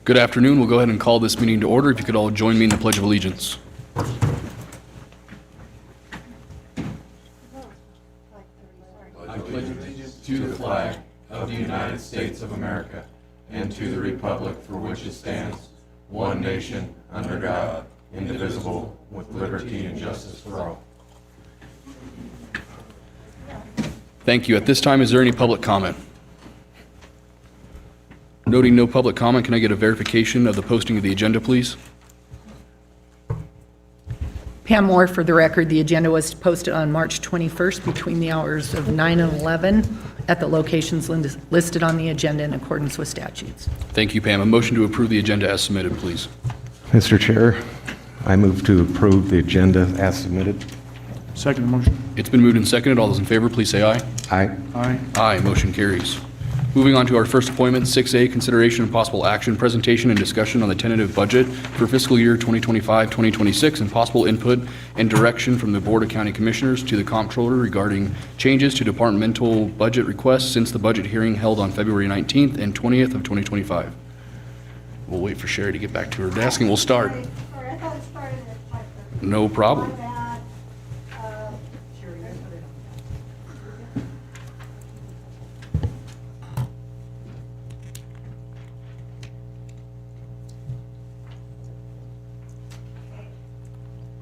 Good afternoon. We'll go ahead and call this meeting to order. If you could all join me in the Pledge of Allegiance. I pledge allegiance to the flag of the United States of America and to the republic for which it stands, one nation, under God, indivisible, with liberty and justice for all. Thank you. At this time, is there any public comment? Noting no public comment, can I get a verification of the posting of the agenda, please? Pam Moore, for the record, the agenda was posted on March 21st between the hours of 9 and 11 at the locations listed on the agenda in accordance with statutes. Thank you, Pam. A motion to approve the agenda as submitted, please. Mr. Chair, I move to approve the agenda as submitted. Second motion. It's been moved and seconded. All those in favor, please say aye. Aye. Aye. Aye. Motion carries. Moving on to our first appointment, 6A, consideration and possible action, presentation and discussion on the tentative budget for fiscal year 2025-2026 and possible input and direction from the Board of County Commissioners to the Comptroller regarding changes to departmental budget requests since the budget hearing held on February 19th and 20th of 2025. We'll wait for Sherry to get back to her desk and we'll start. Sorry, I thought it started at 5:30. No problem. My bad.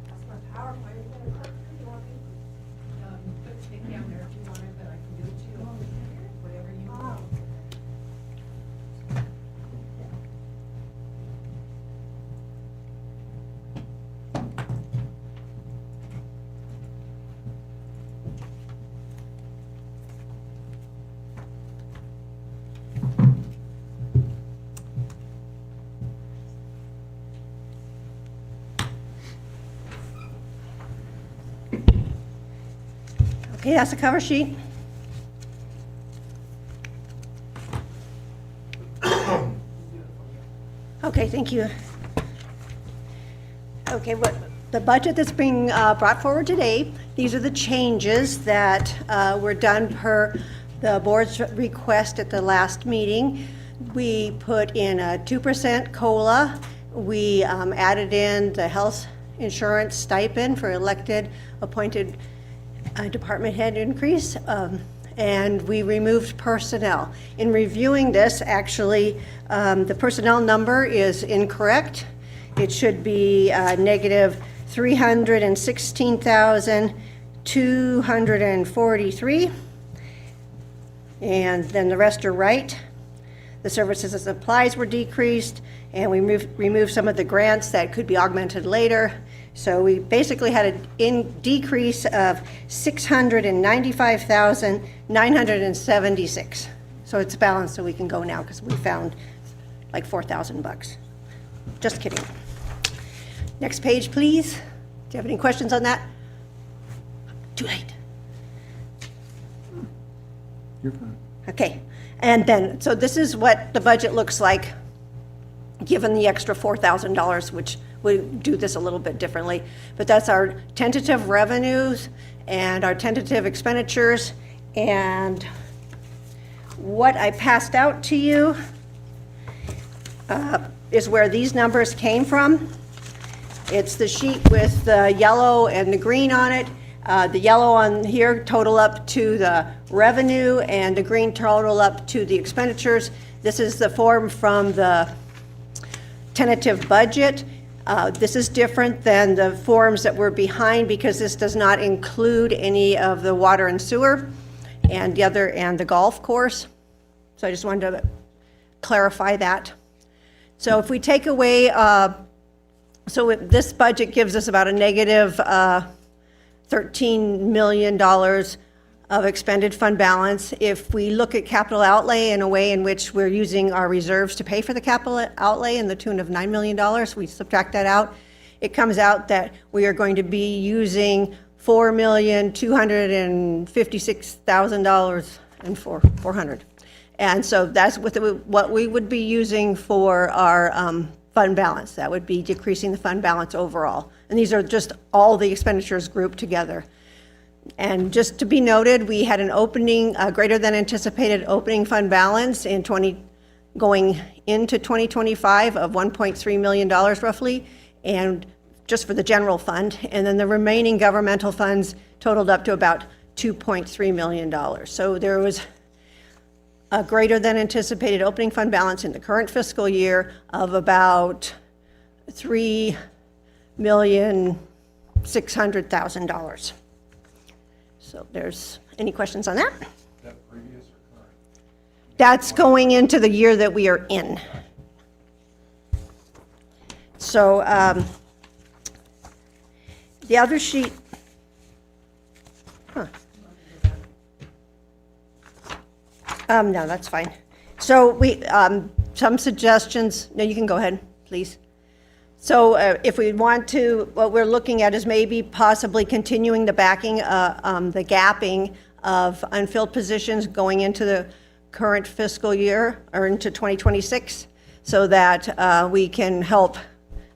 That's my PowerPoint. Is that a clip? Do you want me? Take down there if you want it, but I can do it too. Whatever you Oh. Okay, that's the cover sheet. Okay, thank you. Okay, what the budget that's being brought forward today, these are the changes that were done per the board's request at the last meeting. We put in a 2% COLA. We added in the health insurance stipend for elected appointed department head increase, and we removed personnel. In reviewing this, actually, the personnel number is incorrect. It should be negative 316,243, and then the rest are right. The services and supplies were decreased, and we removed some of the grants that could be augmented later. So we basically had a decrease of 695,976. So it's balanced, so we can go now because we found like $4,000. Just kidding. Next page, please. Do you have any questions on that? Too late. You're fine. Okay, and then, so this is what the budget looks like, given the extra $4,000, which we do this a little bit differently. But that's our tentative revenues and our tentative expenditures. And what I passed out to you is where these numbers came from. It's the sheet with the yellow and the green on it. The yellow on here total up to the revenue, and the green total up to the expenditures. This is the form from the tentative budget. This is different than the forms that were behind because this does not include any of the water and sewer and the golf course. So I just wanted to clarify that. So if we take away, this budget gives us about a negative $13 million of expended fund balance. If we look at capital outlay in a way in which we're using our reserves to pay for the capital outlay in the tune of $9 million, we subtract that out, it comes out that we are going to be using $4,256,000 and $400. And so that's what we would be using for our fund balance. That would be decreasing the fund balance overall. And these are just all the expenditures grouped together. And just to be noted, we had an opening, greater than anticipated opening fund balance in going into 2025 of $1.3 million roughly, and just for the general fund, and then the remaining governmental funds totaled up to about $2.3 million. So there was a greater than anticipated opening fund balance in the current fiscal year of about $3,600,000. So there's, any questions on that? That's going into the year that we are in. So the other sheet, no, that's fine. So we, some suggestions, no, you can go ahead, please. So if we want to, what we're looking at is maybe possibly continuing the backing, the gapping of unfilled positions going into the current fiscal year or into 2026, so that we can help,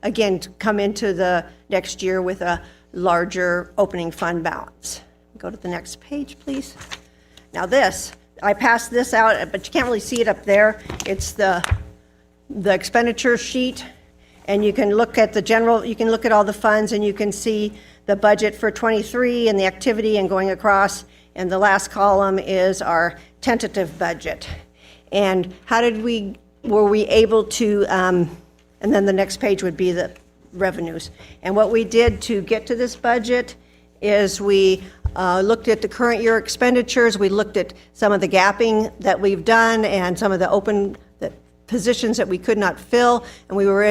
again, to come into the next year with a larger opening fund balance. Go to the next page, please. Now this, I passed this out, but you can't really see it up there. It's the expenditure sheet, and you can look at the general, you can look at all the funds, and you can see the budget for 23 and the activity and going across, and the last column is our tentative budget. And how did were we able to, and then the next page would be the revenues. And what we did to get to this budget is we looked at the current year expenditures, we looked at some of the gapping that we've done and some of the open positions that we could not fill, and we were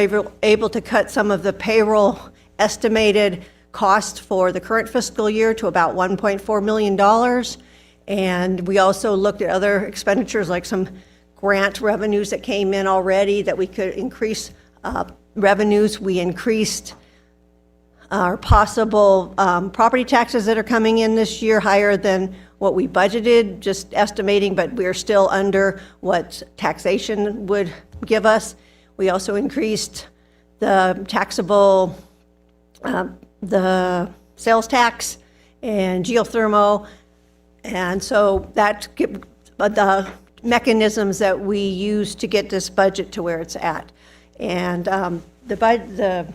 able to cut some of the payroll estimated cost for the current fiscal year to about $1.4 million. And we also looked at other expenditures like some grant revenues that came in already that we could increase revenues. We increased our possible property taxes that are coming in this year higher than what we budgeted, just estimating, but we're still under what taxation would give us. We also increased the taxable, the sales tax and geothermal, and so that the mechanisms that we use to get this budget to where it's at. And the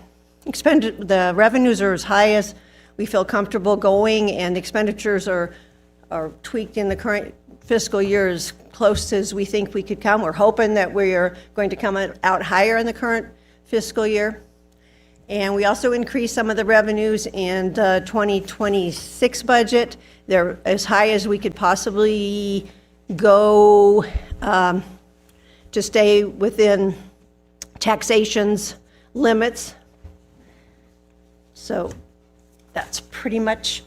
revenues are as high as we feel comfortable going, and the expenditures are tweaked in the current fiscal year as close as we think we could come. We're hoping that we are going to come out higher in the current fiscal year. And we also increased some of the revenues in the 2026 budget. They're as high as we could possibly go to stay within taxation's limits. So that's pretty much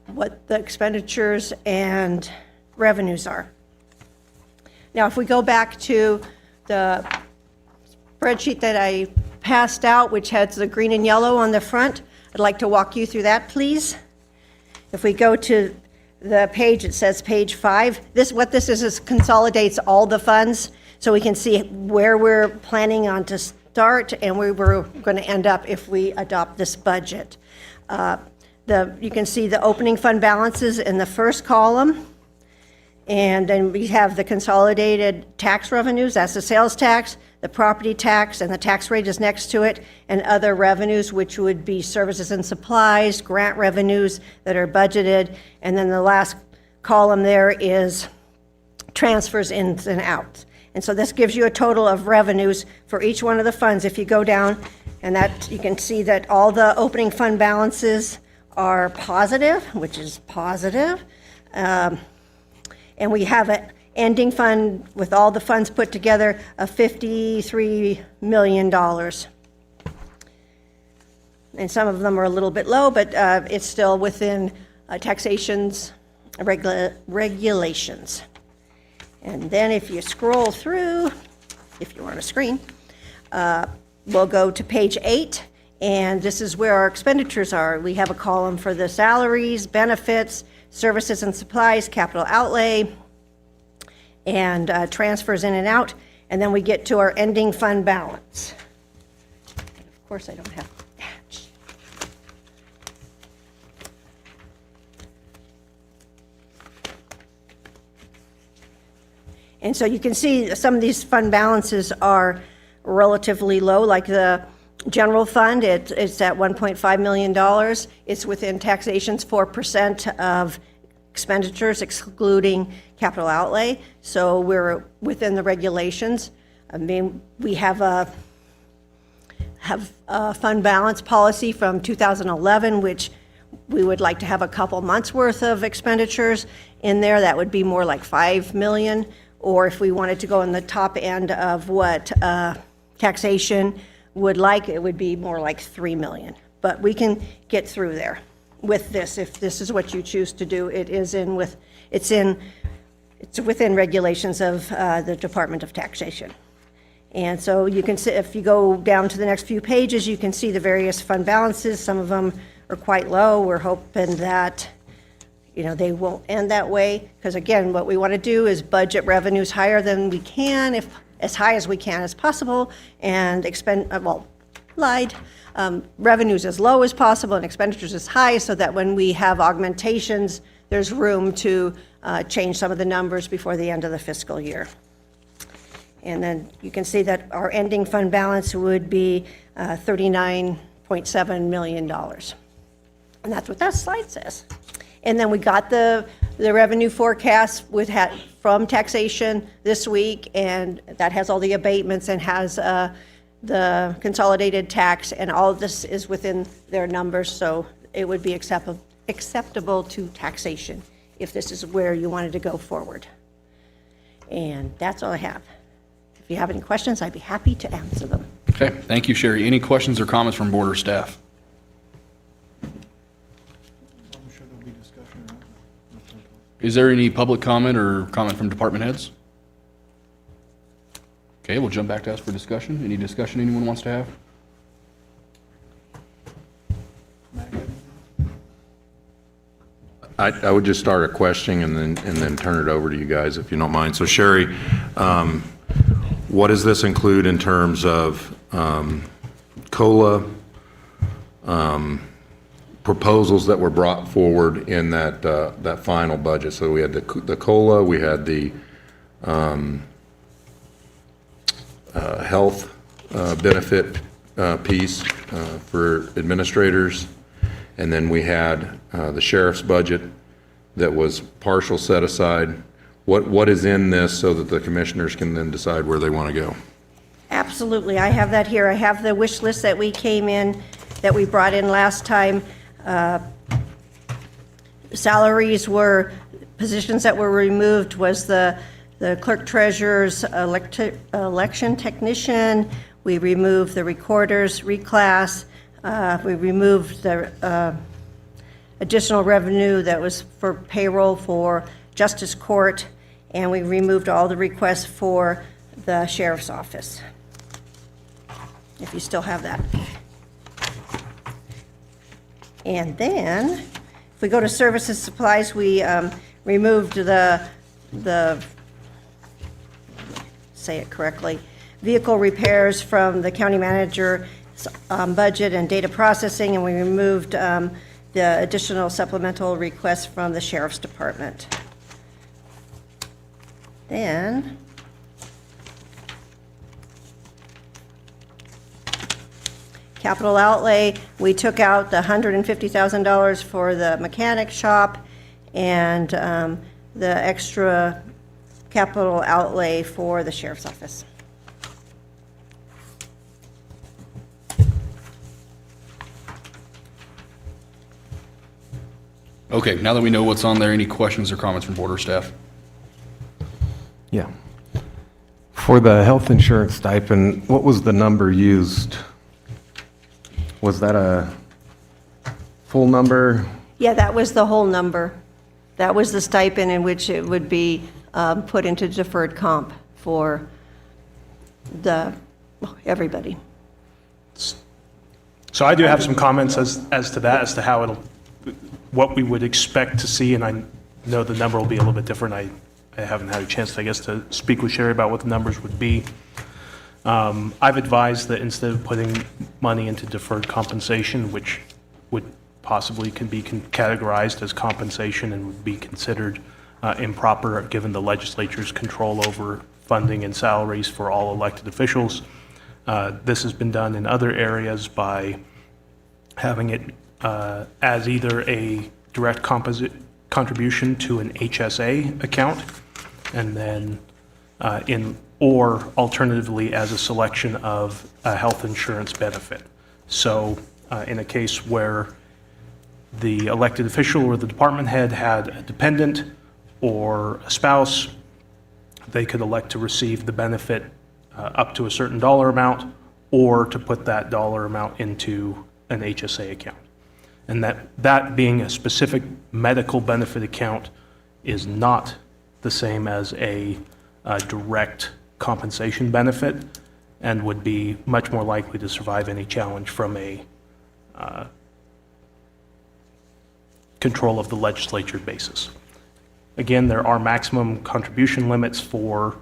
what the expenditures and revenues are. Now, if we go back to the spreadsheet that I passed out, which has the green and yellow on the front, I'd like to walk you through that, please. If we go to the page, it says page 5. What this is consolidates all the funds, so we can see where we're planning on to start and where we're going to end up if we adopt this budget. You can see the opening fund balances in the first column, and then we have the consolidated tax revenues. That's the sales tax, the property tax, and the tax rate is next to it, and other revenues, which would be services and supplies, grant revenues that are budgeted, and then the last column there is transfers ins and outs. And so this gives you a total of revenues for each one of the funds. If you go down, and that you can see that all the opening fund balances are positive, which is positive. And we have an ending fund with all the funds put together of $53 million. And some of them are a little bit low, but it's still within taxation's regulations. And then if you scroll through, if you're on a screen, we'll go to page 8, and this is where our expenditures are. We have a column for the salaries, benefits, services and supplies, capital outlay, and transfers in and out, and then we get to our ending fund balance. And of course, I don't have that. And so you can see some of these fund balances are relatively low, like the general fund, it's at $1.5 million. It's within taxation's 4% of expenditures excluding capital outlay, so we're within the regulations. I mean, we have a fund balance policy from 2011, which we would like to have a couple months' worth of expenditures in there. That would be more like 5 million, or if we wanted to go in the top end of what taxation would like, it would be more like 3 million. But we can get through there with this, if this is what you choose to do. It's within regulations of the Department of Taxation. And so you can see, if you go down to the next few pages, you can see the various fund balances. Some of them are quite low. We're hoping that, you know, they won't end that way, because again, what we want to do is budget revenues higher than we can, if as high as we can as possible, and revenues as low as possible and expenditures as high, so that when we have augmentations, there's room to change some of the numbers before the end of the fiscal year. And then you can see that our ending fund balance would be $39.7 million. And that's what that slide says. And then we got the revenue forecast from taxation this week, and that has all the abatements and has the consolidated tax, and all of this is within their numbers, so it would be acceptable to taxation if this is where you wanted to go forward. And that's all I have. If you have any questions, I'd be happy to answer them. Okay, thank you, Sherry. Any questions or comments from board or staff? I'm sure there'll be discussion around it. Is there any public comment or comment from department heads? Okay, we'll jump back to us for discussion. Any discussion anyone wants to have? I would just start a question and then turn it over to you guys, if you don't mind. So Sherry, what does this include in terms of COLA proposals that were brought forward in that final budget? So we had the COLA, we had the health benefit piece for administrators, and then we had the sheriff's budget that was partial set aside. What is in this so that the commissioners can then decide where they want to go? Absolutely, I have that here. I have the wish list that we brought in last time. Salaries were, positions that were removed was the clerk treasurer's election technician. We removed the recorder's reclass. We removed the additional revenue that was for payroll for justice court, and we removed all the requests for the sheriff's office, if you still have that. And then, if we go to services supplies, we removed the say it correctly, vehicle repairs from the county manager's budget and data processing, and we removed the additional supplemental requests from the sheriff's department. Then, capital outlay, we took out the $150,000 for the mechanic shop and the extra capital outlay for the sheriff's office. Okay, now that we know what's on there, any questions or comments from board or staff? Yeah. For the health insurance stipend, what was the number used? Was that a full number? Yeah, that was the whole number. That was the stipend in which it would be put into deferred comp for everybody. So I do have some comments as to that, as to how what we would expect to see, and I know the number will be a little bit different. I haven't had a chance, I guess, to speak with Sherry about what the numbers would be. I've advised that instead of putting money into deferred compensation, which would possibly can be categorized as compensation and would be considered improper, given the legislature's control over funding and salaries for all elected officials. This has been done in other areas by having it as either a direct contribution to an HSA account, and then or alternatively as a selection of a health insurance benefit. So in a case where the elected official or the department head had a dependent or a spouse, they could elect to receive the benefit up to a certain dollar amount, or to put that dollar amount into an HSA account. And that being a specific medical benefit account is not the same as a direct compensation benefit, and would be much more likely to survive any challenge from a control of the legislature basis. Again, there are maximum contribution limits for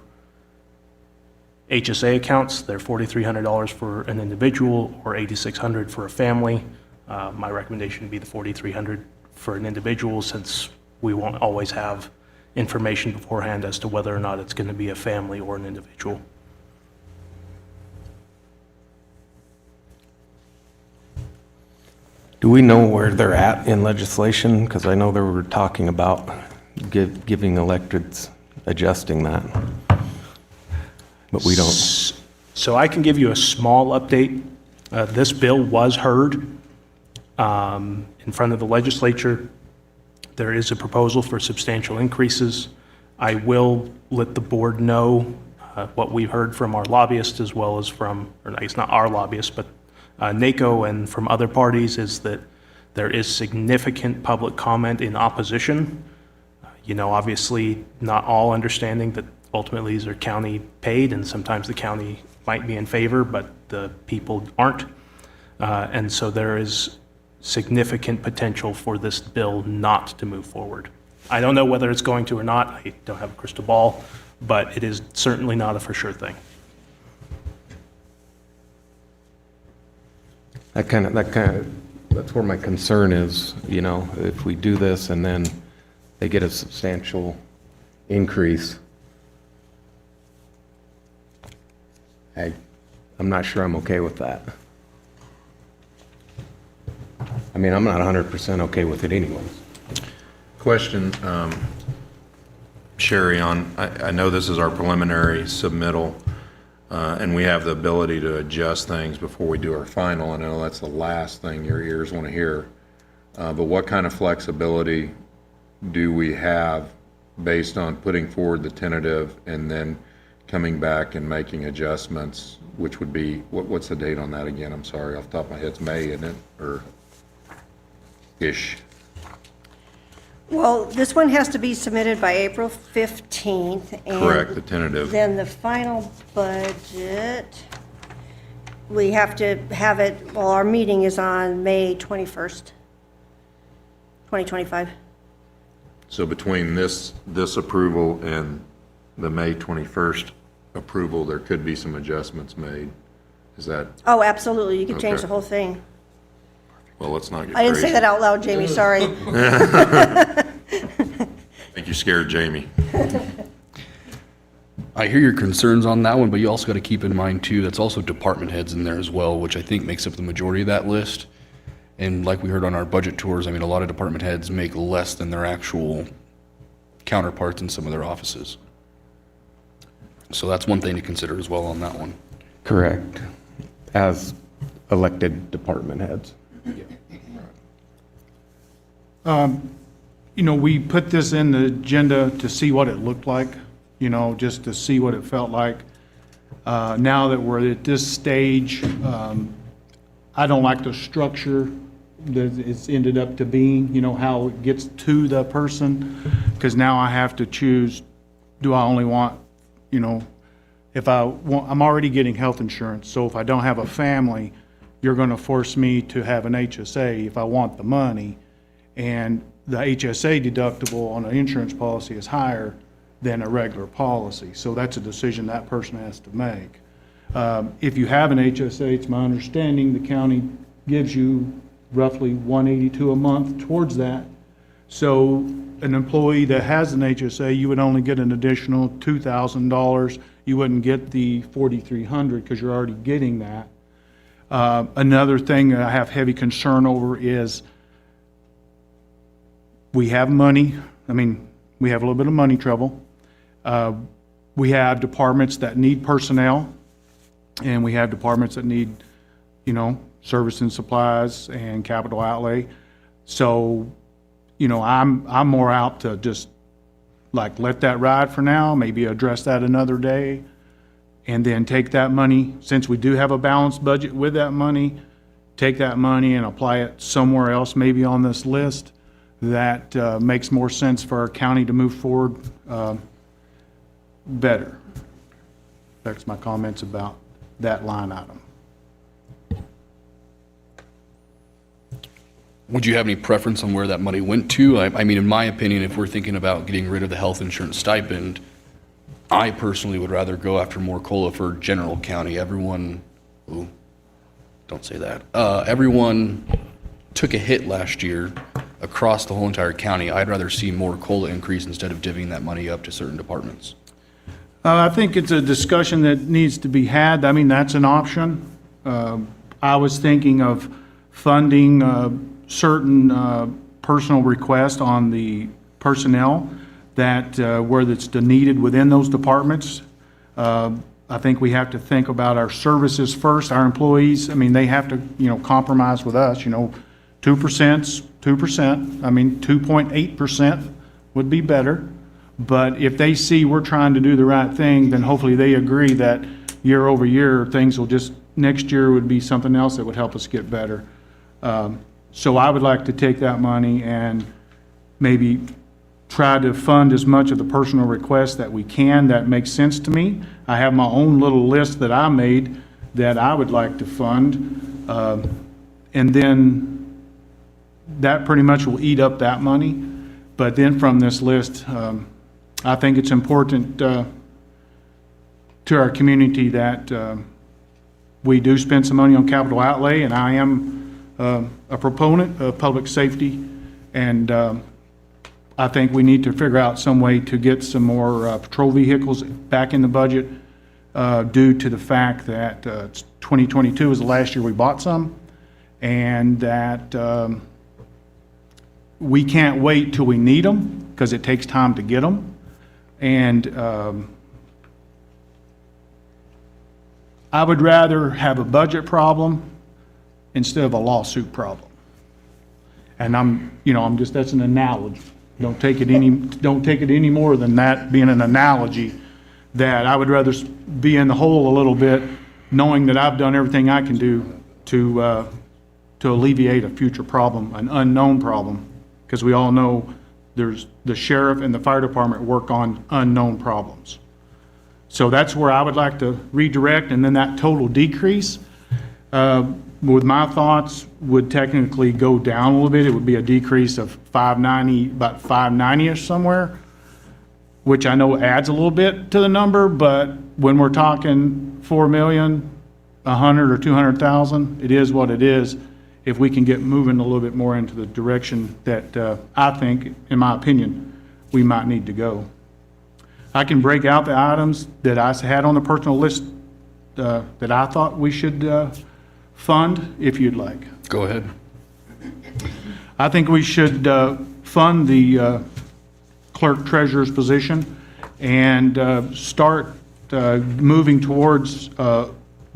HSA accounts. They're $4,300 for an individual or $8,600 for a family. My recommendation would be the $4,300 for an individual, since we won't always have information beforehand as to whether or not it's going to be a family or an individual. Do we know where they're at in legislation? Because I know they were talking about giving electeds, adjusting that. But we don't. So I can give you a small update. This bill was heard in front of the legislature. There is a proposal for substantial increases. I will let the board know what we heard from our lobbyists, as well as from, or it's not our lobbyists, but NACO and from other parties, is that there is significant public comment in opposition. Obviously, not all understanding that ultimately these are county paid, and sometimes the county might be in favor, but the people aren't. And so there is significant potential for this bill not to move forward. I don't know whether it's going to or not. I don't have a crystal ball, but it is certainly not a for sure thing. That's where my concern is, if we do this and then they get a substantial increase, I'm not sure I'm okay with that. I mean, I'm not 100% okay with it anyways. Question, Sherry, I know this is our preliminary submittal, and we have the ability to adjust things before we do our final. I know that's the last thing your ears want to hear. But what kind of flexibility do we have based on putting forward the tentative and then coming back and making adjustments, which would be, what's the date on that again? I'm sorry, off the top of my head, it's May, isn't it? Or ish? Well, this one has to be submitted by April 15th. And Correct, the tentative. then the final budget, we have to have it, well, our meeting is on May 21st, 2025. So between this approval and the May 21st approval, there could be some adjustments made. Is that, Oh, absolutely, you can change Okay. the whole thing. well, let's not get I didn't say crazy. that out loud, Jamie, sorry. I think you scared Jamie. I hear your concerns on that one, but you also got to keep in mind too, that's also department heads in there as well, which I think makes up the majority of that list. And like we heard on our budget tours, I mean, a lot of department heads make less than their actual counterparts in some of their offices. So that's one thing to consider as well on that one. Correct. As elected department heads. We put this in the agenda to see what it looked like, just to see what it felt like. Now that we're at this stage, I don't like the structure that it's ended up to being, how it gets to the person, because now I have to choose, do I only want, if I want, I'm already getting health insurance, so if I don't have a family, you're going to force me to have an HSA if I want the money, and the HSA deductible on an insurance policy is higher than a regular policy, so that's a decision that person has to make. If you have an HSA, it's my understanding the county gives you roughly $182 a month towards that, So an employee that has an HSA, you would only get an additional $2,000. You wouldn't get the 4,300 because you're already getting that. Another thing that I have heavy concern over is we have money. I mean, we have a little bit of money trouble. We have departments that need personnel, and we have departments that need, service and supplies and capital outlay. So, I'm more out to just let that ride for now, maybe address that another day, and then take that money, since we do have a balanced budget with that money, take that money and apply it somewhere else, maybe on this list, that makes more sense for our county to move forward better. That's my comments about that line item. Would you have any preference on where that money went to? I mean, in my opinion, if we're thinking about getting rid of the health insurance stipend, I personally would rather go after more COLA for general county. Everyone took a hit last year across the whole entire county. I'd rather see more COLA increase instead of divvying that money up to certain departments. I think it's a discussion that needs to be had. I mean, that's an option. I was thinking of funding certain personal requests on the personnel that where it's needed within those departments. I think we have to think about our services first, our employees. I mean, they have to, compromise with us, 2%'s 2%. I mean, 2.8% would be better. But if they see we're trying to do the right thing, then hopefully they agree that year over year, things will next year would be something else that would help us get better. So I would like to take that money and maybe try to fund as much of the personal requests that we can. That makes sense to me. I have my own little list that I made that I would like to fund. And then that pretty much will eat up that money. But then from this list, I think it's important to our community that we do spend some money on capital outlay, and I am a proponent of public safety, and I think we need to figure out some way to get some more patrol vehicles back in the budget due to the fact that 2022 was the last year we bought some, and that we can't wait till we need them because it takes time to get them. And I would rather have a budget problem instead of a lawsuit problem. And that's an analogy. Don't take it any more than that being an analogy, that I would rather be in the hole a little bit knowing that I've done everything I can do to alleviate a future problem, an unknown problem, because we all know there's the sheriff and the fire department work on unknown problems. So that's where I would like to redirect, and then that total decrease, with my thoughts, would technically go down a little bit. It would be a decrease of 590, about 590-ish somewhere, which I know adds a little bit to the number, but when we're talking 4 million, 100 or 200,000, it is what it is. If we can get moving a little bit more into the direction that I think, in my opinion, we might need to go. I can break out the items that I had on the personal list that I thought we should fund, if you'd like. Go ahead. I think we should fund the clerk treasurer's position and start moving towards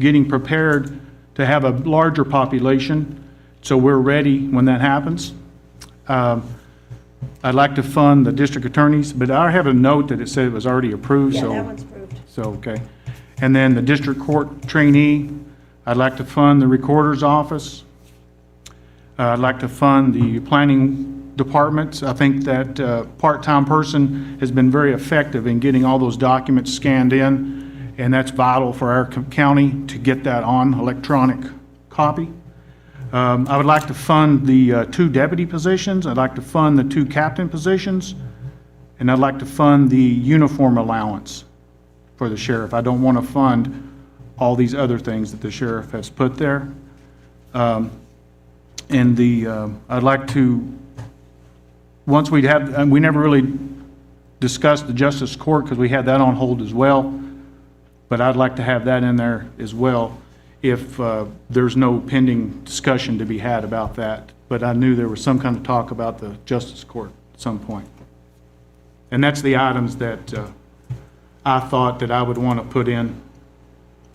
getting prepared to have a larger population, so we're ready when that happens. I'd like to fund the district attorneys, but I have a note that it said it was already approved, Yeah, so. that one's approved. So, okay. And then the district court trainee, I'd like to fund the recorder's office. I'd like to fund the planning departments. I think that part-time person has been very effective in getting all those documents scanned in, and that's vital for our county to get that on electronic copy. I would like to fund the 2 deputy positions. I'd like to fund the 2 captain positions, and I'd like to fund the uniform allowance for the sheriff. I don't want to fund all these other things that the sheriff has put there. And I'd like to once we'd have, and we never really discussed the justice court because we had that on hold as well, but I'd like to have that in there as well if there's no pending discussion to be had about that. But I knew there was some kind of talk about the justice court at some point. And that's the items that I thought that I would want to put in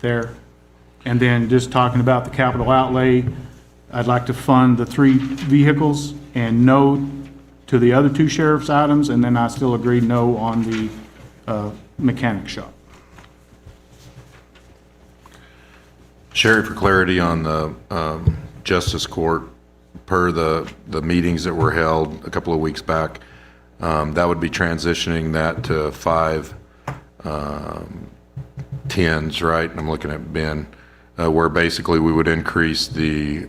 there. And then just talking about the capital outlay, I'd like to fund the 3 vehicles and no to the other 2 sheriff's items, and then I still agree no on the mechanic shop. Sherry, for clarity on the Justice Court, per the meetings that were held a couple of weeks back, that would be transitioning that to 5 10s, right? I'm looking at Ben, where basically we would increase the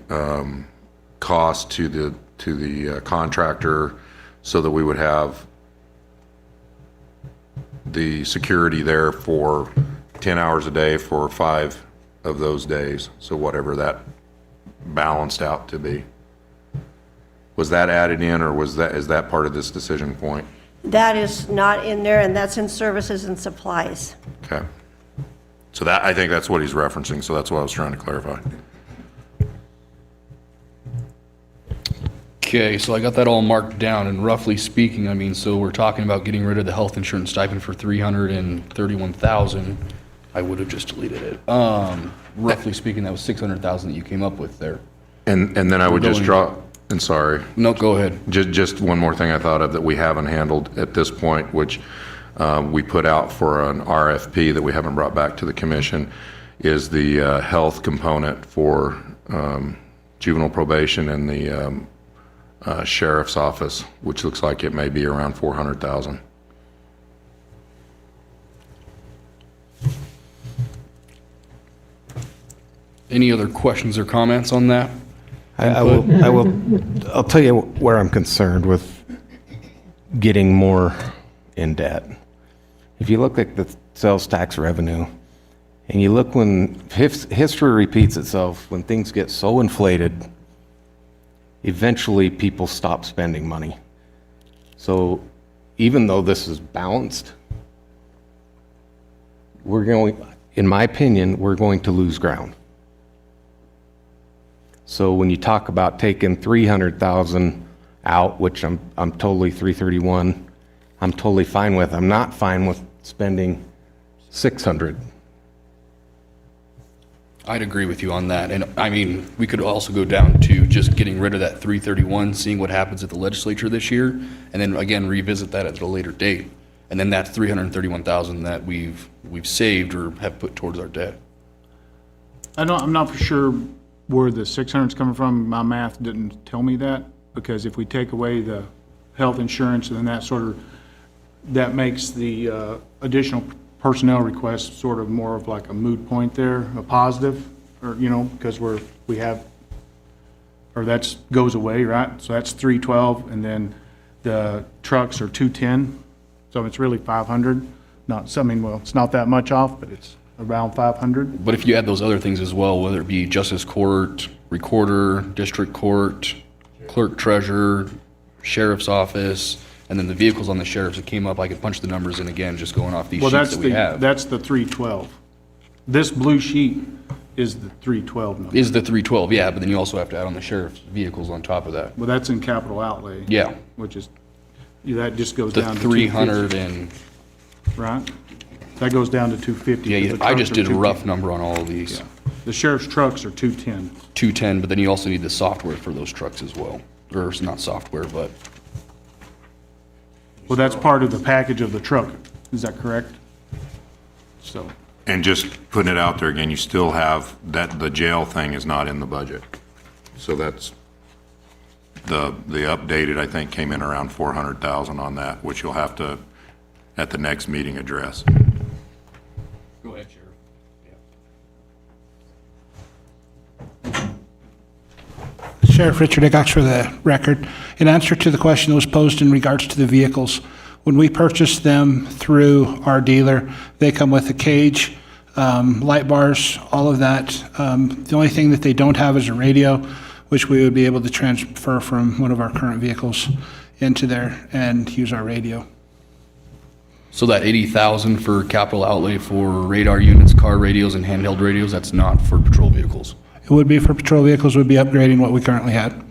cost to the contractor so that we would have the security there for 10 hours a day for 5 of those days. So whatever that balanced out to be. Was that added in, or is that part of this decision point? That is not in there, and that's in services and supplies. Okay. So that, I think that's what he's referencing, so that's what I was trying to clarify. Okay, so I got that all marked down, and roughly speaking, I mean, so we're talking about getting rid of the health insurance stipend for $331,000. I would have just deleted it. Roughly speaking, that was $600,000 that you came up with there. And then I would just draw, and sorry, No, go ahead. just one more thing I thought of that we haven't handled at this point, which we put out for an RFP that we haven't brought back to the commission, is the health component for juvenile probation and the sheriff's office, which looks like it may be around $400,000. Any other questions or comments on that? I'll tell you where I'm concerned with getting more in debt. If you look at the sales tax revenue, and you look when history repeats itself, when things get so inflated, eventually people stop spending money. So even though this is balanced, in my opinion, we're going to lose ground. So when you talk about taking 300,000 out, which I'm totally 331, I'm totally fine with. I'm not fine with spending 600. I'd agree with you on that. And I mean, we could also go down to just getting rid of that 331, seeing what happens at the legislature this year, and then again, revisit that at a later date. And then that's 331,000 that we've saved or have put towards our debt. I'm not for sure where the 600's coming from. My math didn't tell me that, because if we take away the health insurance and then that makes the additional personnel requests sort of more of like a moot point there, a positive, or, because that goes away, right? So that's 312, and then the trucks are 210, so it's really 500. It's not that much off, but it's around 500. But if you add those other things as well, whether it be justice court, recorder, district court, clerk treasurer, sheriff's office, and then the vehicles on the sheriff's that came up, I could punch the numbers in again, just going off these Well, sheets that we have. that's the 312. This blue sheet is the 312 number. Is the 312, yeah, but then you also have to add on the sheriff's vehicles on top of that. Well, that's in capital outlay. Yeah. Which is, that just goes The down to 300 and, 250, right? That goes down to 250. yeah, because the I trucks just are did a 250. rough number on all of these. Yeah. The sheriff's trucks are 210. 210, but then you also need the software for those trucks as well. Or it's not software, but Well, that's part of the package of the truck. Is that correct? So, And just putting it out there again, you still have that, the jail thing is not in the budget. So that's, the updated, I think, came in around 400,000 on that, which you'll have to, at the next meeting, address. Go ahead, Sheriff. Sheriff Richard Egox for the record. In answer to the question that was posed in regards to the vehicles, when we purchase them through our dealer, they come with a cage, light bars, all of that. The only thing that they don't have is a radio. which we would be able to transfer from one of our current vehicles into there and use our radio. So that 80,000 for capital outlay for radar units, car radios, and handheld radios, that's not for patrol vehicles? It would be for patrol vehicles, would be upgrading what we currently had.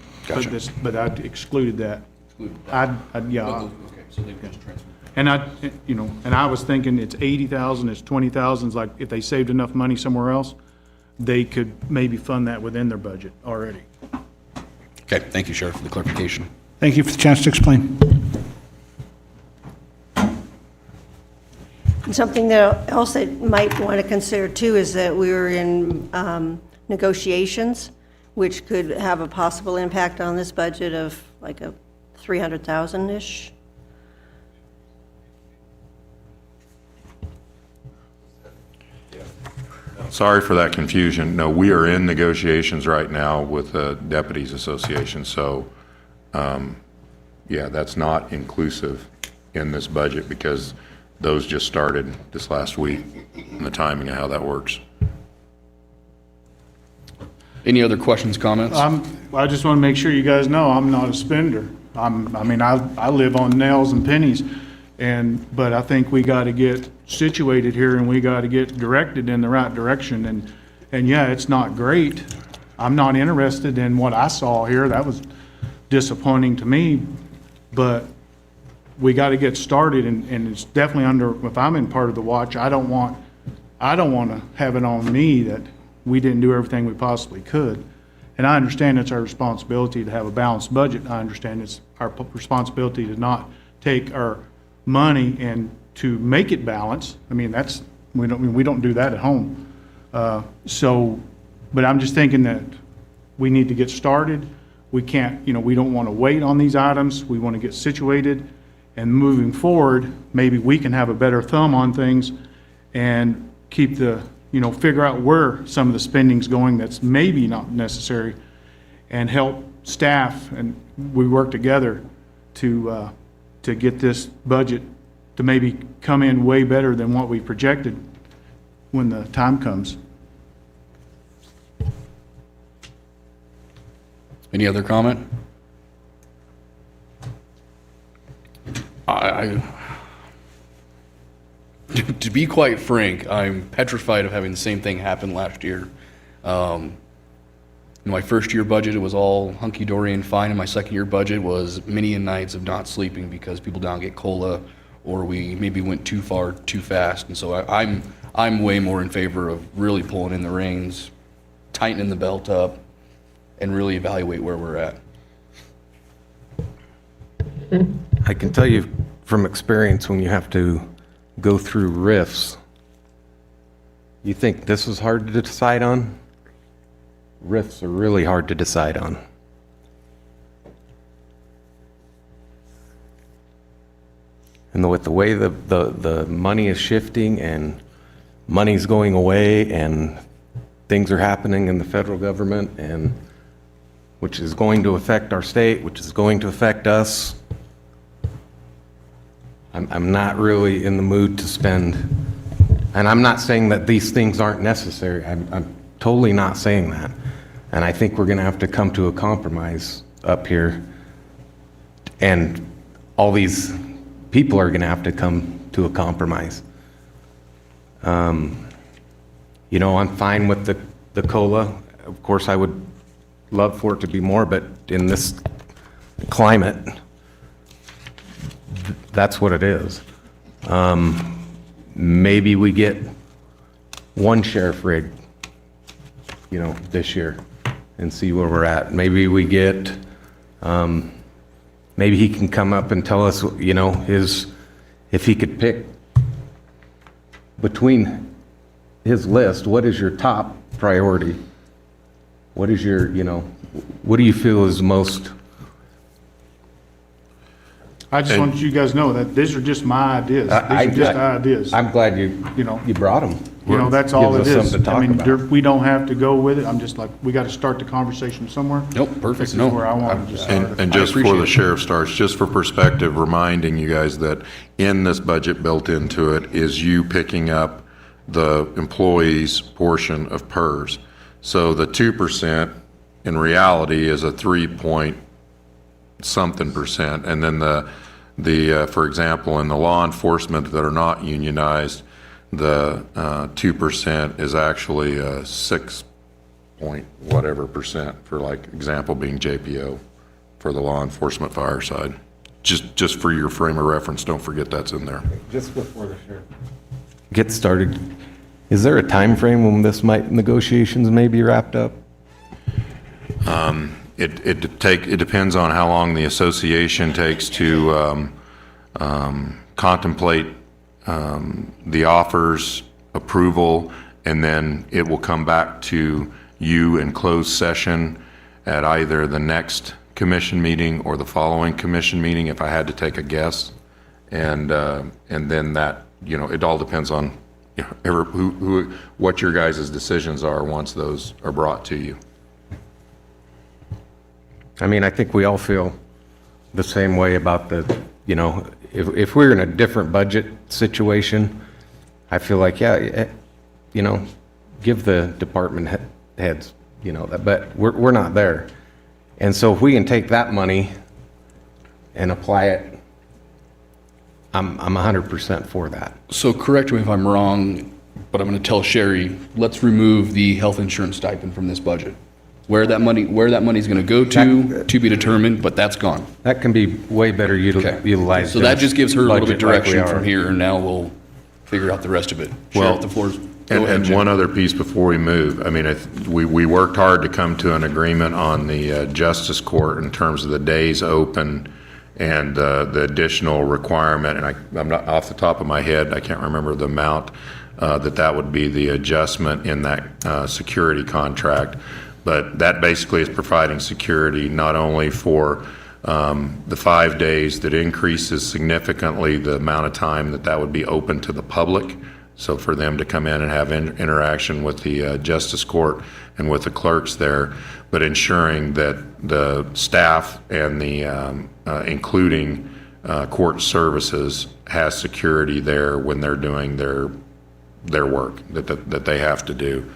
But I excluded that. Yeah. Okay, so they just transfer. And I was thinking it's 80,000, it's 20,000, it's like if they saved enough money somewhere else, they could maybe fund that within their budget already. Okay, thank you, Sheriff, for the clarification. Thank you for the chance to explain. And something else that might want to consider too is that we were in negotiations, which could have a possible impact on this budget of like a 300,000-ish. Sorry for that confusion. No, we are in negotiations right now with the Deputies Association, so, yeah, that's not inclusive in this budget because those just started this last week, and the timing of how that works. Any other questions, comments? I just want to make sure you guys know I'm not a spender. I live on nails and pennies, but I think we got to get situated here and we got to get directed in the right direction. And yeah, it's not great. I'm not interested in what I saw here. That was disappointing to me, but we got to get started, and it's definitely if I'm in part of the watch, I don't want to have it on me that we didn't do everything we possibly could. And I understand it's our responsibility to have a balanced budget. I understand it's our responsibility to not take our money and to make it balanced. I mean, we don't do that at home. But I'm just thinking that we need to get started. We can't, we don't want to wait on these items. We want to get situated. And moving forward, maybe we can have a better thumb on things and keep figure out where some of the spending's going that's maybe not necessary, and help staff, and we work together to get this budget to maybe come in way better than what we projected when the time comes. Any other comment? To be quite frank, I'm petrified of having the same thing happen last year. In my first year budget, it was all hunky-dory and fine, and my second year budget was many nights of not sleeping because people don't get COLA, or we maybe went too far too fast. And so I'm way more in favor of really pulling in the reins, tightening the belt up, and really evaluate where we're at. I can tell you from experience, when you have to go through RIFs, you think this is hard to decide on? RIFs are really hard to decide on. And with the way the money is shifting and money's going away and things are happening in the federal government, and which is going to affect our state, which is going to affect us, I'm not really in the mood to spend, and I'm not saying that these things aren't necessary. I'm totally not saying that. And I think we're going to have to come to a compromise up here, and all these people are going to have to come to a compromise. I'm fine with the COLA. Of course, I would love for it to be more, but in this climate, that's what it is. Maybe we get one sheriff rig, this year, and see where we're at. Maybe we get, maybe he can come up and tell us, if he could pick between his list, what is your top priority? What is your, what do you feel is most? I just want you guys to know that these are just my ideas. These are just ideas. I'm glad you brought them. That's all it Gives us is. something to talk about. We don't have to go with it. I'm just like, we got to start the conversation somewhere. Nope, perfect. This is No, where I wanted to start. And I just appreciate before the it. sheriff starts, just for perspective, reminding you guys that in this budget built into it is you picking up the employees' portion of PERS. So the 2% in reality is a 3 something percent. And then for example, in the law enforcement that are not unionized, the 2% is actually a 6 point whatever percent, for like example being JPO for the law enforcement fire side. Just for your frame of reference, don't forget that's in there. Just before the sheriff gets started, is there a time frame when negotiations may be wrapped up? It depends on how long the association takes to contemplate the offer's approval, and then it will come back to you in closed session at either the next commission meeting or the following commission meeting, if I had to take a guess. And then that, it all depends on what your guys' decisions are once those are brought to you. I mean, I think we all feel the same way about if we're in a different budget situation, I feel like, give the department heads, but we're not there. And so if we can take that money and apply it, I'm 100% for that. So correct me if I'm wrong, but I'm going to tell Sherry, let's remove the health insurance stipend from this budget. Where that money is going to go to be determined, but that's gone. That can be way better Okay. utilized. So that just gives her a little bit budget like we direction are. from here, and now we'll figure out the rest of it. Well, Sheriff, the floor's, go ahead, And Jim. one other piece before we move, I mean, we worked hard to come to an agreement on the justice court in terms of the days open and the additional requirement, and I'm not, off the top of my head, I can't remember the amount, that would be the adjustment in that security contract. But that basically is providing security not only for the 5 days, that increases significantly the amount of time that would be open to the public. So for them to come in and have interaction with the justice court and with the clerks there, but ensuring that the staff and the, including court services, has security there when they're doing their work that they have to do.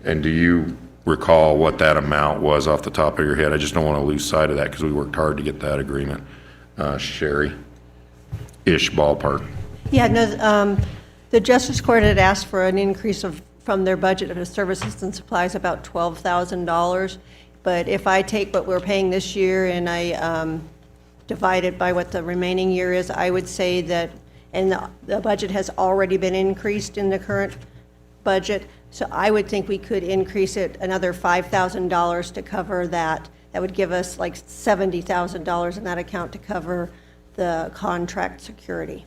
And do you recall what that amount was off the top of your head? I just don't want to lose sight of that because we worked hard to get that agreement. Sherry? Ish ballpark. Yeah, no, the Justice Court had asked for an increase from their budget of services and supplies, about $12,000. But if I take what we're paying this year and I divide it by what the remaining year is, I would say that, and the budget has already been increased in the current budget, so I would think we could increase it another $5,000 to cover that. That would give us like $70,000 in that account to cover the contract security.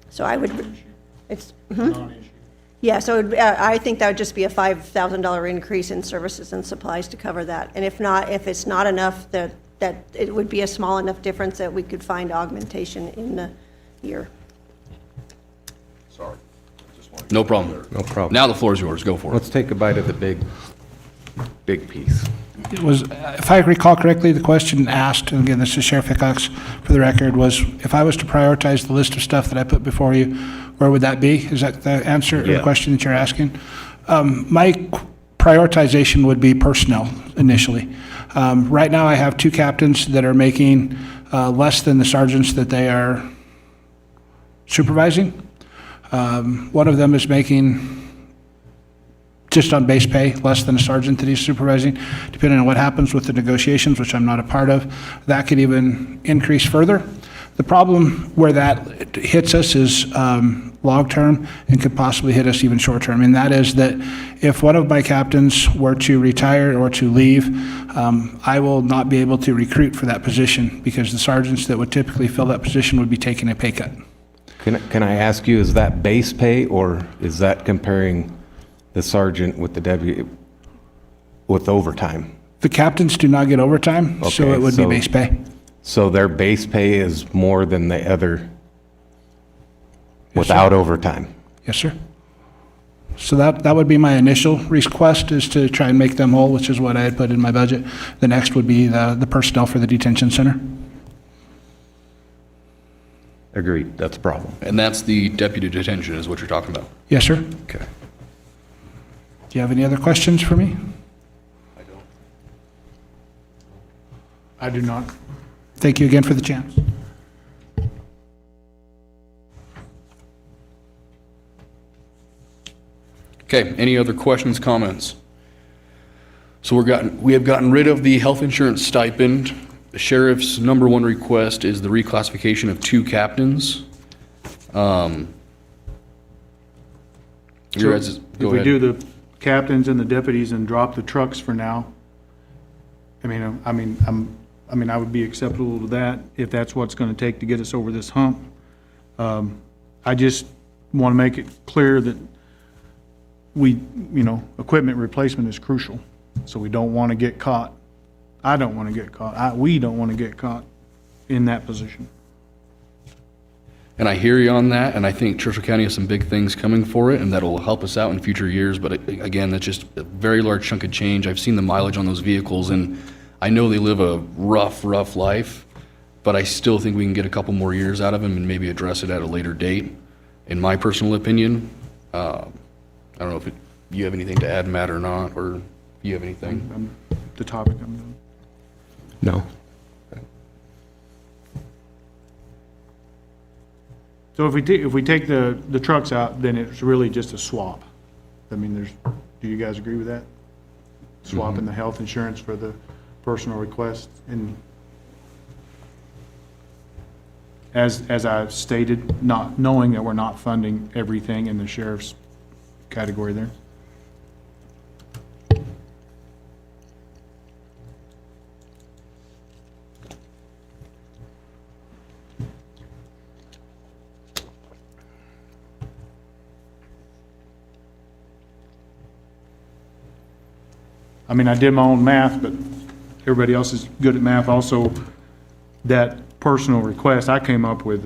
So I would, it's, yeah, so I think that would just be a $5,000 increase in services and supplies to cover that. And if it's not enough, that it would be a small enough difference that we could find augmentation in the year. Sorry. No problem. No problem. Now the floor is yours. Go for it. Let's take a bite of the big piece. It was, if I recall correctly, the question asked, and again, this is Sheriff Hickox for the record, was if I was to prioritize the list of stuff that I put before you, where would that be? Is that the answer or the Yeah. question that you're asking? My prioritization would be personnel initially. Right now, I have 2 captains that are making less than the sergeants that they are supervising. One of them is making, just on base pay, less than a sergeant that he's supervising. Depending on what happens with the negotiations, which I'm not a part of, that could even increase further. The problem where that hits us is long-term and could possibly hit us even short-term. And that is that if one of my captains were to retire or to leave, I will not be able to recruit for that position because the sergeants that would typically fill that position would be taking a pay cut. Can I ask you, is that base pay or is that comparing the sergeant with the deputy with overtime? The captains do not get overtime, so Okay, it would be so- base pay. So their base pay is more than the other without overtime? Yes, sir. So that would be my initial request, is to try and make them whole, which is what I had put in my budget. The next would be the personnel for the detention center. Agreed, that's a problem. And that's the deputy detention is what you're talking about. Yes, sir. Okay. Do you have any other questions for me? I I do not. Thank you again for the chance. Okay, any other questions, comments? So we have gotten rid of the health insurance stipend. The sheriff's number one request is the reclassification of 2 captains. Your guys', If go we do ahead. the captains and the deputies and drop the trucks for now, I would be acceptable to that if that's what's gonna take to get us over this hump. I just wanna make it clear that equipment replacement is crucial, so we don't wanna get caught. I don't wanna get caught. We don't wanna get caught in that position. And I hear you on that, and I think Churchill County has some big things coming for it, and that'll help us out in future years, but again, that's just a very large chunk of change. I've seen the mileage on those vehicles, and I know they live a rough life, but I still think we can get a couple more years out of them and maybe address it at a later date, in my personal opinion. I don't know if you have anything to add, Matt, or not, or you have anything? The topic I'm doing. No. So if we take the trucks out, then it's really just a swap. I mean, do you guys agree with that? Swapping the health insurance for the personal request, and as I stated, not knowing that we're not funding everything in the sheriff's category there. I mean, I did my own math, but everybody else is good at math also. That personal request I came up with,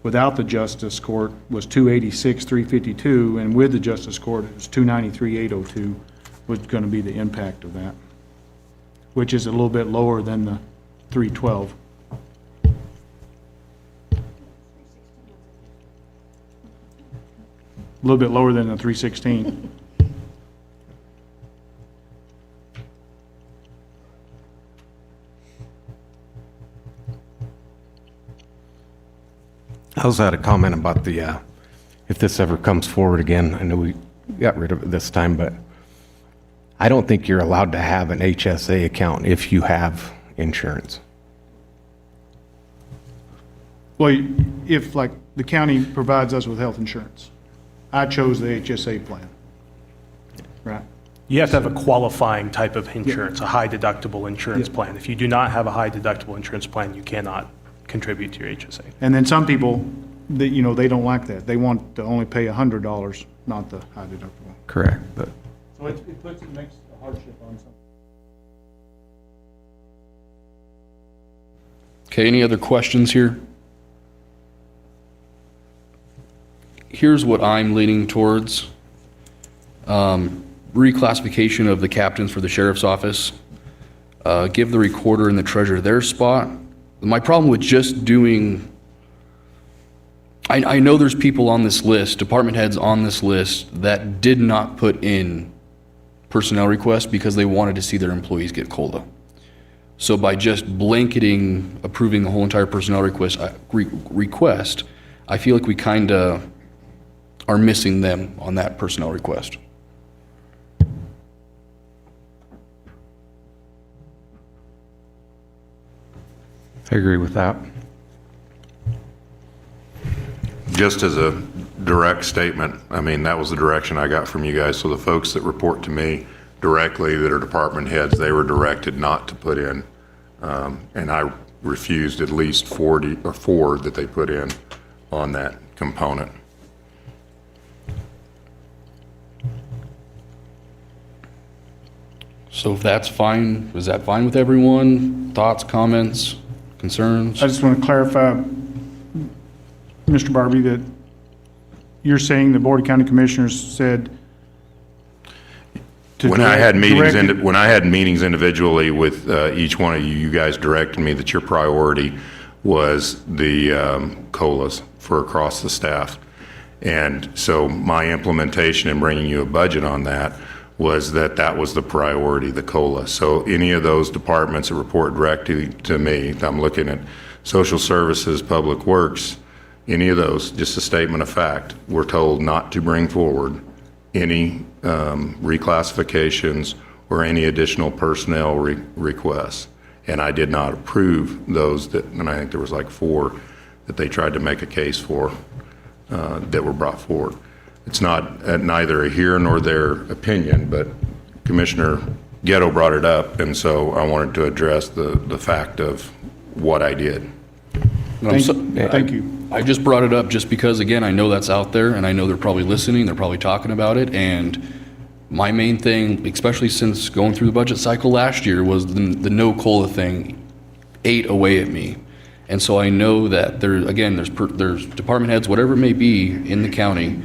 without the justice court, was 286, 352, and with the justice court, it was 293, 802, was going to be the impact of that, which is a little bit lower than the 312. A little bit lower than the 316. I also had a comment about the, if this ever comes forward again, I know we got rid of it this time, but I don't think you're allowed to have an HSA account if you have insurance. Well, if, like, the county provides us with health insurance, I chose the HSA plan, right? You have to have a qualifying type of insurance, a high deductible insurance plan. If you do not have a high deductible insurance plan, you cannot contribute to your HSA. And then some people, they don't like that. They want to only pay $100, not the high deductible. Correct, but So it makes a hardship on some. Okay, any other questions here? Here's what I'm leaning towards. Reclassification of the captains for the sheriff's office. Give the recorder and the treasurer their spot. My problem with just doing, I know there's people on this list, department heads on this list, that did not put in personnel requests because they wanted to see their employees get COLA. So by just blanketing approving the whole entire personnel request, I feel like we kind of are missing them on that personnel request. I agree with that. Just as a direct statement, I mean, that was the direction I got from you guys. So the folks that report to me directly that are department heads, they were directed not to put in. And I refused at least 4 that they put in on that component. So if that's fine, is that fine with everyone? Thoughts, comments, concerns? I just want to clarify, Mr. Barbie, that you're saying the Board of County Commissioners said to When I had meetings, direct- when I had meetings individually with each one of you, you guys directed me that your priority was the COLAs for across the staff. And so my implementation and bringing you a budget on that was that that was the priority, the COLA. So any of those departments that report directly to me, I'm looking at social services, public works, any of those, just a statement of fact, we're told not to bring forward any reclassifications or any additional personnel requests. And I did not approve those, and I think there was like 4 that they tried to make a case for that were brought forward. It's not neither a here nor there opinion, but Commissioner Ghetto brought it up, and so I wanted to address the fact of what I did. Thank you. I just brought it up just because, again, I know that's out there, and I know they're probably listening, they're probably talking about it, and my main thing, especially since going through the budget cycle last year, was the no COLA thing ate away at me. And so I know that there's department heads, whatever it may be in the county,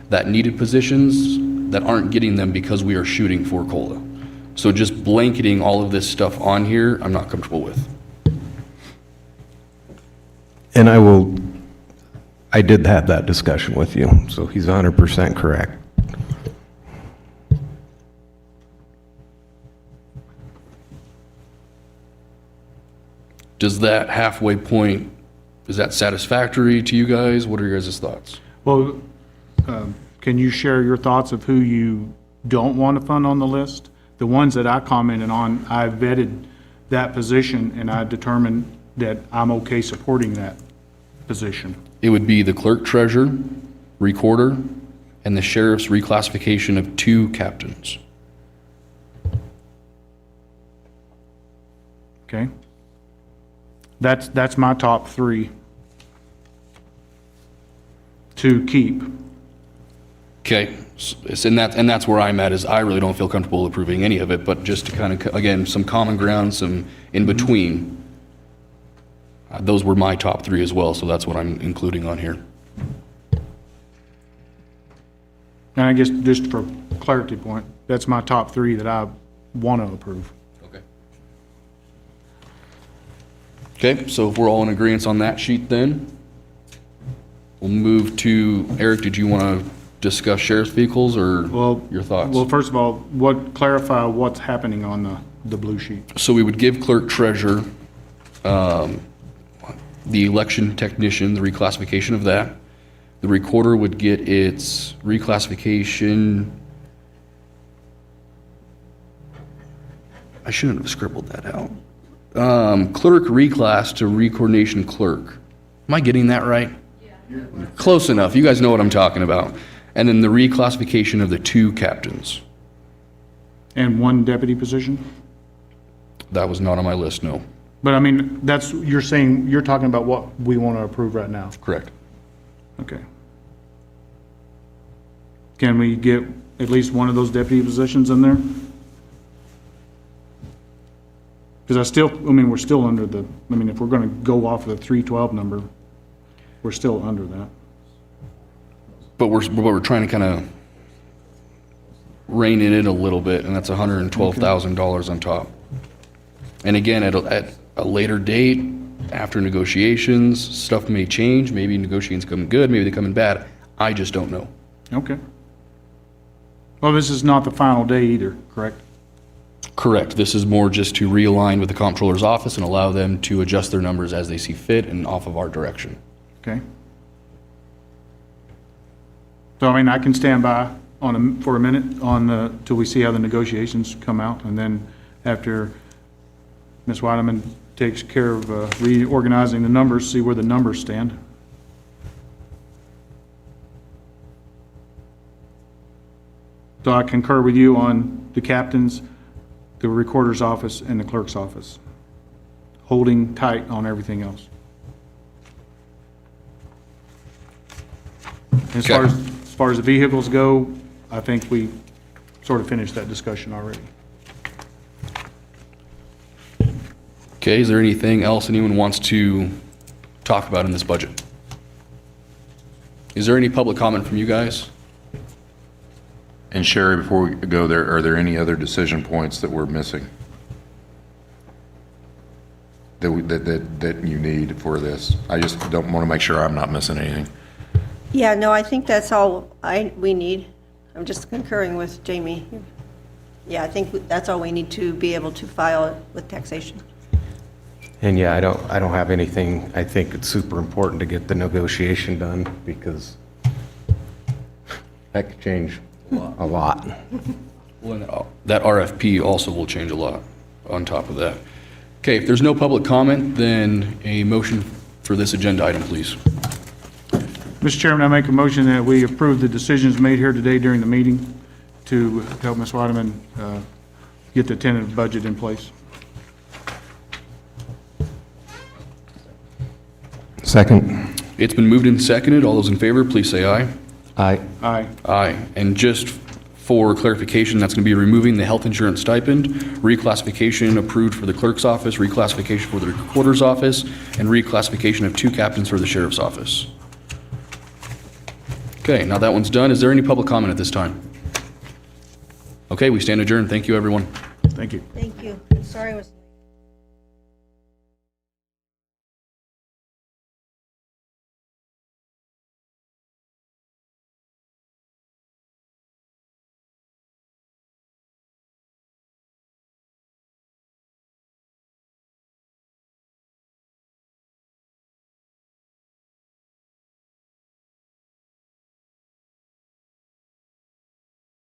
that needed positions that aren't getting them because we are shooting for COLA. So just blanketing all of this stuff on here, I'm not comfortable with. And I did have that discussion with you, so he's 100% correct. Does that halfway point, is that satisfactory to you guys? What are your guys' thoughts? Well, can you share your thoughts of who you don't want to fund on the list? The ones that I commented on, I vetted that position, and I determined that I'm okay supporting that position. It would be the clerk treasurer, recorder, and the sheriff's reclassification of 2 captains. Okay? That's my top 3 to keep. Okay, and that's where I'm at, is I really don't feel comfortable approving any of it, but just to kind of, again, some common ground, some in between. Those were my top 3 as well, so that's what I'm including on here. And I guess just for clarity point, that's my top 3 that I want to approve. Okay. Okay, so if we're all in agreement on that sheet then, we'll move to, Eric, did you want to discuss sheriff's vehicles or your thoughts? Well, first of all, clarify what's happening on the blue sheet. So we would give clerk treasurer, the election technician, the reclassification of that. The recorder would get its reclassification. I shouldn't have scribbled that out. Clerk reclass to recoordination clerk. Am I getting that right? Yeah. Close enough. You guys know what I'm talking about. And then the reclassification of the 2 captains. And 1 deputy position? That was not on my list, no. But I mean, you're talking about what we want to approve right now. Correct. Okay. Can we get at least 1 of those deputy positions in there? Because we're still under if we're going to go off of the 312 number, we're still under that. But we're trying to kind of rein in it a little bit, and that's $112,000 on top. And again, at a later date, after negotiations, stuff may change. Maybe negotiations come good, maybe they come in bad. I just don't know. Okay. Well, this is not the final day either, correct? Correct. This is more just to realign with the comptroller's office and allow them to adjust their numbers as they see fit and off of our direction. Okay. So, I can stand by for a minute till we see how the negotiations come out, and then after Ms. Weideman takes care of reorganizing the numbers, see where the numbers stand. So I concur with you on the captains, the recorder's office, and the clerk's office, holding tight on everything else. As far as the vehicles go, I think we sort of finished that discussion already. Okay, is there anything else anyone wants to talk about in this budget? Is there any public comment from you guys? And Sherry, before we go there, are there any other decision points that we're missing? That you need for this? I just don't want to make sure I'm not missing anything. Yeah, no, I think that's all we need. I'm just concurring with Jamie. Yeah, I think that's all we need to be able to file with taxation. And yeah, I don't have anything. I think it's super important to get the negotiation done because that could change a lot. Well, and that RFP also will change a lot on top of that. Okay, if there's no public comment, then a motion for this agenda item, please. Mr. Chairman, I make a motion that we approve the decisions made here today during the meeting to help Ms. Waterman get the tentative budget in place. Second. It's been moved and seconded. All those in favor, please say aye. Aye. Aye. Aye. And just for clarification, that's going to be removing the health insurance stipend, reclassification approved for the clerk's office, reclassification for the recorder's office, and reclassification of 2 captains for the sheriff's office. Okay, now that one's done. Is there any public comment at this time? Okay, we stand adjourned. Thank you, everyone. Thank you. Thank you. Sorry I was...